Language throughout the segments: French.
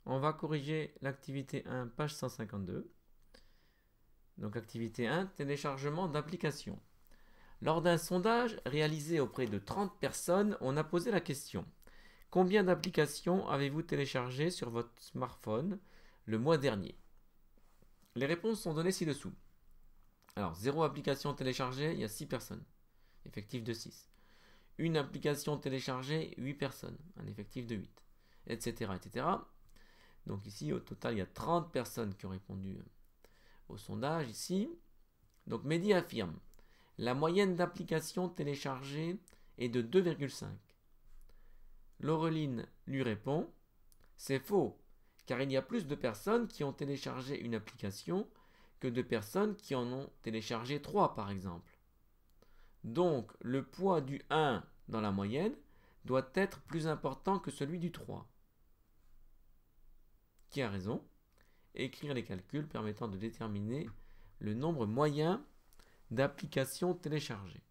On va corriger l'activité 1, page 152. Donc activité 1, téléchargement d'application. Lors d'un sondage réalisé auprès de 30 personnes, on a posé la question: combien d'applications avez-vous téléchargées sur votre smartphone le mois dernier? Les réponses sont données ci-dessous. Alors, 0 application téléchargée, il y a 6 personnes, effectif de 6. Une application téléchargée, 8 personnes, un effectif de 8, etc. etc. Donc ici, au total, il y a 30 personnes qui ont répondu au sondage ici. Donc Mehdi affirme: la moyenne d'applications téléchargées est de 2,5. Laureline lui répond: c'est faux, car il y a plus de personnes qui ont téléchargé une application que de personnes qui en ont téléchargé 3 par exemple. Donc le poids du 1 dans la moyenne doit être plus important que celui du 3. Qui a raison? Écrire les calculs permettant de déterminer le nombre moyen d'applications téléchargées.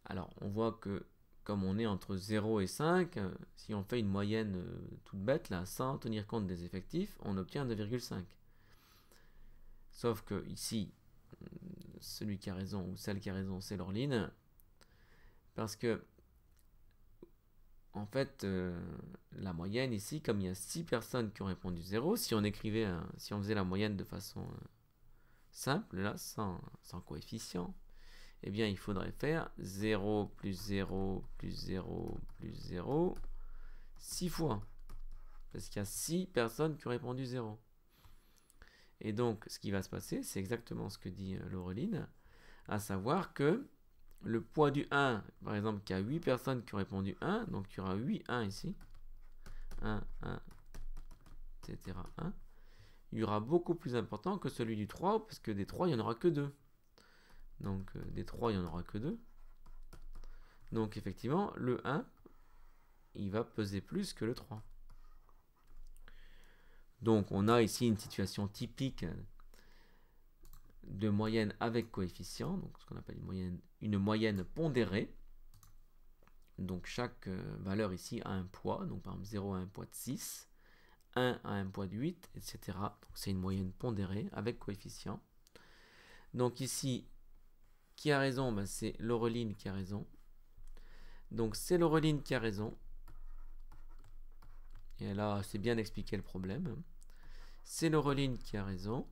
Alors on voit que comme on est entre 0 et 5, si on fait une moyenne toute bête là, sans tenir compte des effectifs, on obtient 2,5. Sauf que ici, celui qui a raison ou celle qui a raison, c'est Laureline, parce que en fait, la moyenne ici, comme il y a 6 personnes qui ont répondu 0, si on écrivait, si on faisait la moyenne de façon simple, là, sans coefficient, eh bien il faudrait faire 0 plus 0 plus 0 plus 0 6 fois. Parce qu'il y a 6 personnes qui ont répondu 0. Et donc, ce qui va se passer, c'est exactement ce que dit Laureline, à savoir que le poids du 1, par exemple, qu'il y a 8 personnes qui ont répondu 1, donc il y aura 8 1 ici, 1, 1, etc. 1, il y aura beaucoup plus important que celui du 3, parce que des 3, il n'y en aura que 2. Donc, des 3, il n'y en aura que 2. Donc, effectivement, le 1, il va peser plus que le 3. Donc, on a ici une situation typique de moyenne avec coefficient, donc ce qu'on appelle une moyenne pondérée. Donc chaque valeur ici a un poids, donc par exemple 0 a un poids de 6, 1 a un poids de 8, etc. Donc c'est une moyenne pondérée avec coefficient. Donc ici, qui a raison? Ben, c'est Laureline qui a raison. Donc c'est Laureline qui a raison. Et là, c'est bien expliqué le problème. C'est Laureline qui a raison.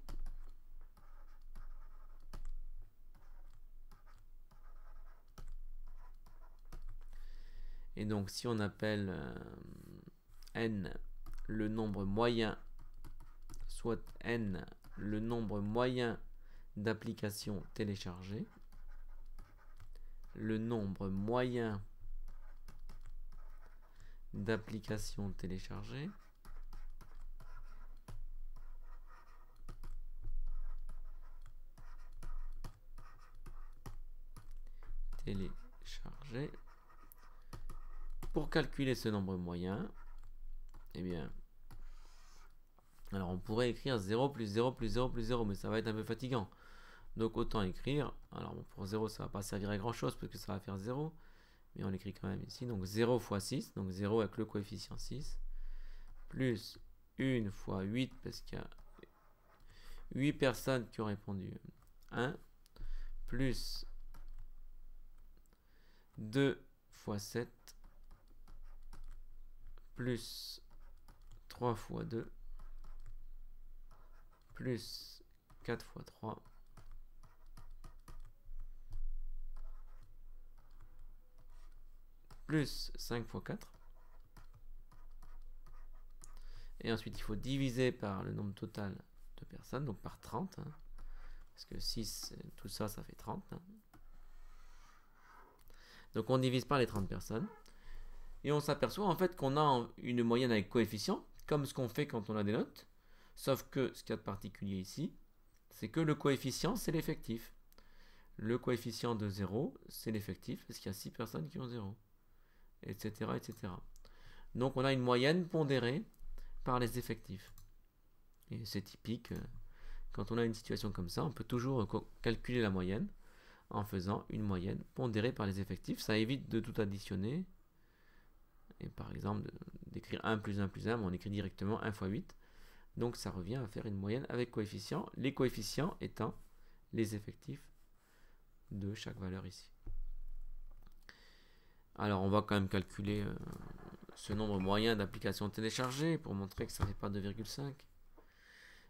Et donc si on appelle n le nombre moyen, soit n le nombre moyen d'applications téléchargées, le nombre moyen d'applications téléchargées, pour calculer ce nombre moyen, eh bien, alors on pourrait écrire 0 plus 0 plus 0 plus 0, mais ça va être un peu fatigant. Donc autant écrire, alors bon, pour 0 ça va pas servir à grand chose parce que ça va faire 0, mais on l'écrit quand même ici, donc 0 fois 6, donc 0 avec le coefficient 6, plus 1 fois 8 parce qu'il y a 8 personnes qui ont répondu 1, plus 2 fois 7, plus 3 fois 2, plus 4 fois 3, plus 5 fois 4. Et ensuite, il faut diviser par le nombre total de personnes, donc par 30. Hein, parce que 6, tout ça, ça fait 30. Hein. Donc on divise par les 30 personnes. Et on s'aperçoit en fait qu'on a une moyenne avec coefficient, comme ce qu'on fait quand on a des notes. Sauf que ce qu'il y a de particulier ici, c'est que le coefficient, c'est l'effectif. Le coefficient de 0, c'est l'effectif, parce qu'il y a 6 personnes qui ont 0. Etc., etc. Donc on a une moyenne pondérée par les effectifs. Et c'est typique, quand on a une situation comme ça, on peut toujours calculer la moyenne en faisant une moyenne pondérée par les effectifs. Ça évite de tout additionner. Et par exemple, d'écrire 1 plus 1 plus 1, on écrit directement 1 fois 8. Donc ça revient à faire une moyenne avec coefficients, les coefficients étant les effectifs de chaque valeur ici. Alors on va quand même calculer ce nombre moyen d'applications téléchargées pour montrer que ça ne fait pas 2,5.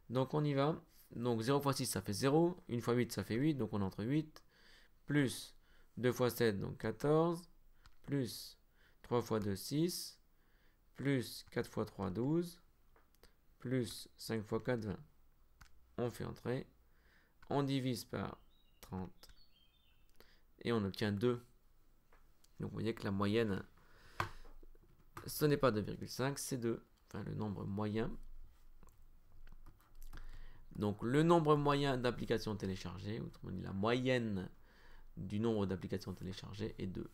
Donc on y va. Donc 0 fois 6 ça fait 0, 1 fois 8 ça fait 8, donc on entre 8, plus 2 fois 7 donc 14, plus 3 fois 2 6, plus 4 fois 3 12, plus 5 fois 4 20. On fait entrer, on divise par 30 et on obtient 2. Donc vous voyez que la moyenne, ce n'est pas 2,5, c'est 2. Enfin le nombre moyen. Donc le nombre moyen d'applications téléchargées, autrement dit la moyenne du nombre d'applications téléchargées est 2.